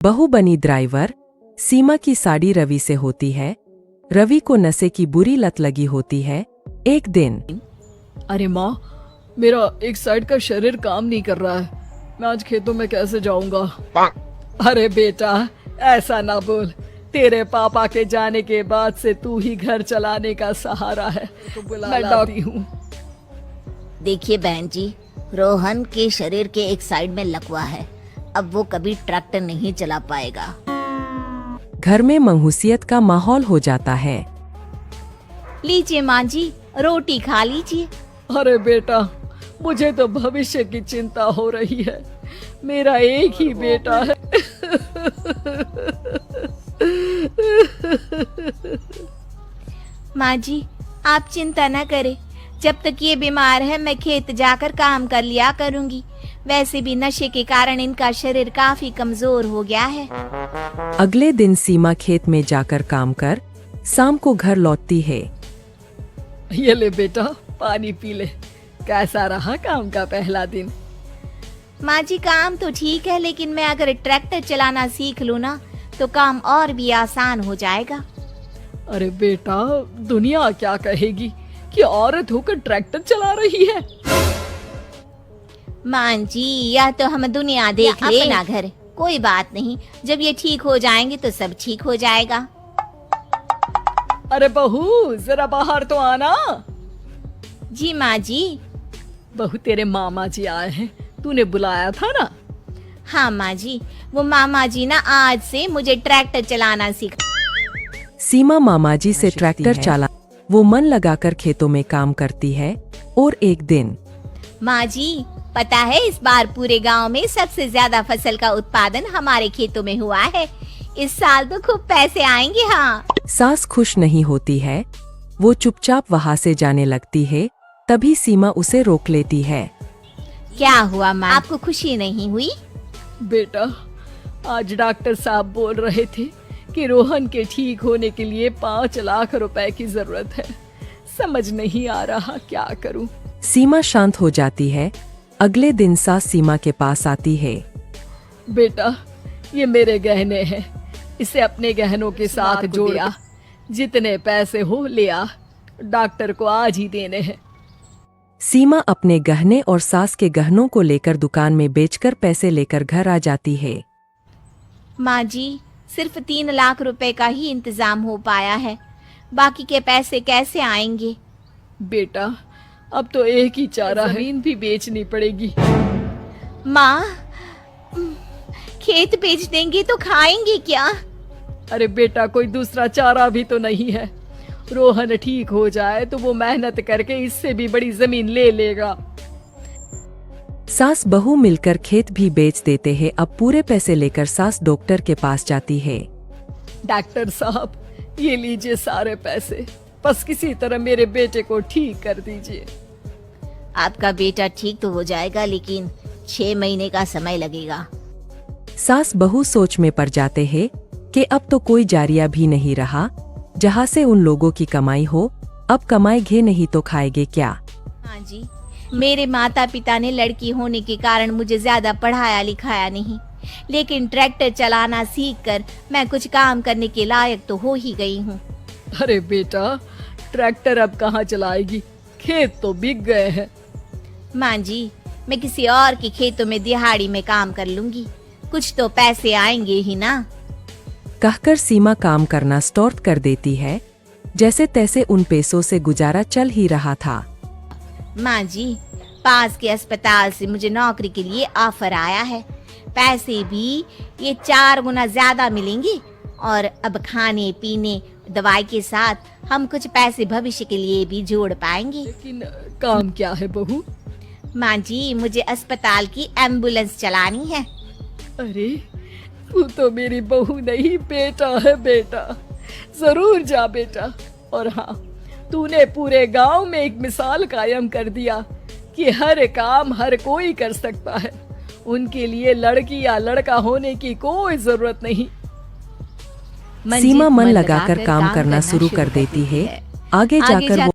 बहू बनी ड्राइवर। सीमा की साड़ी रवि से होती है। रवि को नशे की बुरी लत लगी होती है। एक दिन अरे माँ, मेरा एक साइड का शरीर काम नहीं कर रहा है। मैं आज खेतों में कैसे जाऊंगा? अरे बेटा, ऐसा ना बोल। तेरे पापा के जाने के बाद से तू ही घर चलाने का सहारा है। तो बुला लाती हूँ। देखिए बहन जी, रोहन के शरीर के एक साइड में लकवा है। अब वो कभी ट्रैक्टर नहीं चला पाएगा। घर में मंहूसियत का माहौल हो जाता है। लीजिए माँ जी, रोटी खा लीजिए। अरे बेटा, मुझे तो भविष्य की चिंता हो रही है। मेरा एक ही बेटा है। माँ जी, आप चिंता न करें। जब तक ये बीमार है मैं खेत जाकर काम कर लिया करूँगी। वैसे भी नशे के कारण इनका शरीर काफी कमजोर हो गया है। अगले दिन सीमा खेत में जाकर काम कर शाम को घर लौटती है। ये ले बेटा, पानी पी ले। कैसा रहा काम का पहला दिन? माँ जी, काम तो ठीक है, लेकिन मैं अगर ट्रैक्टर चलाना सीख लूँ ना तो काम और भी आसान हो जाएगा। अरे बेटा, दुनिया क्या कहेगी कि औरत होकर ट्रैक्टर चला रही है। माँ जी, यह तो हम दुनिया देख ले अपना घर। कोई बात नहीं, जब ये ठीक हो जाएंगे तो सब ठीक हो जाएगा। अरे बहू, जरा बाहर तो आना। जी माँ जी। बहू, तेरे मामा जी आए हैं, तूने बुलाया था ना? हाँ माँ जी, वो मामा जी ना आज से मुझे ट्रैक्टर चलाना सिखा। सीमा मामाजी से ट्रैक्टर चला वो मन लगाकर खेतों में काम करती है। और एक दिन माँ जी, पता है इस बार पूरे गांव में सबसे ज्यादा फसल का उत्पादन हमारे खेतों में हुआ है। इस साल तो खूब पैसे आएंगे। हाँ। सास खुश नहीं होती है। वो चुपचाप वहाँ से जाने लगती है। तभी सीमा उसे रोक लेती है। क्या हुआ माँ, आपको खुशी नहीं हुई? बेटा, आज डॉक्टर साहब बोल रहे थे कि रोहन के ठीक होने के लिए 5 लाख रुपए की जरूरत है। समझ नहीं आ रहा क्या करूं। सीमा शांत हो जाती है। अगले दिन सास सीमा के पास आती है। बेटा, ये मेरे गहने हैं। इसे अपने गहनों के साथ जोड़ा। जितने पैसे हो ले आ। डॉक्टर को आज ही देने हैं। सीमा अपने गहने और सास के गहनों को लेकर दुकान में बेचकर पैसे लेकर घर आ जाती है। माँ जी, सिर्फ 3 लाख रुपए का ही इंतजाम हो पाया है। बाकी के पैसे कैसे आएंगे? बेटा, अब तो एक ही चारा है, जमीन भी बेचनी पड़ेगी। माँ, खेत बेच देंगे तो खाएंगे क्या? अरे बेटा, कोई दूसरा चारा भी तो नहीं है। रोहन ठीक हो जाए तो वो मेहनत करके इससे भी बड़ी जमीन ले लेगा। सास बहू मिलकर खेत भी बेच देते हैं। अब पूरे पैसे लेकर सास डॉक्टर के पास जाती है। डॉक्टर साहब, ये लीजिए सारे पैसे। बस किसी तरह मेरे बेटे को ठीक कर दीजिए। आपका बेटा ठीक तो हो जाएगा, लेकिन 6 महीने का समय लगेगा। सास बहू सोच में पड़ जाते हैं कि अब तो कोई जारिया भी नहीं रहा जहाँ से उन लोगों की कमाई हो। अब कमाएंगे नहीं तो खाएंगे क्या? हाँ जी, मेरे माता पिता ने लड़की होने के कारण मुझे ज्यादा पढ़ाया लिखाया नहीं, लेकिन ट्रैक्टर चलाना सीखकर मैं कुछ काम करने के लायक तो हो ही गई हूँ। अरे बेटा, ट्रैक्टर अब कहाँ चलाएगी? खेत तो बिक गए हैं। माँ जी, मैं किसी और के खेतों में दिहाड़ी में काम कर लूंगी। कुछ तो पैसे आएंगे ही ना। कहकर सीमा काम करना स्टार्ट कर देती है। जैसे तैसे उन पैसों से गुजारा चल ही रहा था। माँ जी, पास के अस्पताल से मुझे नौकरी के लिए ऑफर आया है। पैसे भी ये 4 गुना ज्यादा मिलेंगे और अब खाने पीने दवाई के साथ हम कुछ पैसे भविष्य के लिए भी जोड़ पाएंगे। लेकिन काम क्या है बहू? माँ जी, मुझे अस्पताल की एम्बुलेंस चलानी है। अरे, तू तो मेरी बहू नहीं, बेटा है बेटा। जरूर जा बेटा। और हाँ, तूने पूरे गांव में एक मिसाल कायम कर दिया कि हर काम हर कोई कर सकता है। उनके लिए लड़की या लड़का होने की कोई जरूरत नहीं। सीमा मन लगाकर काम करना शुरू कर देती है। आगे जाकर वो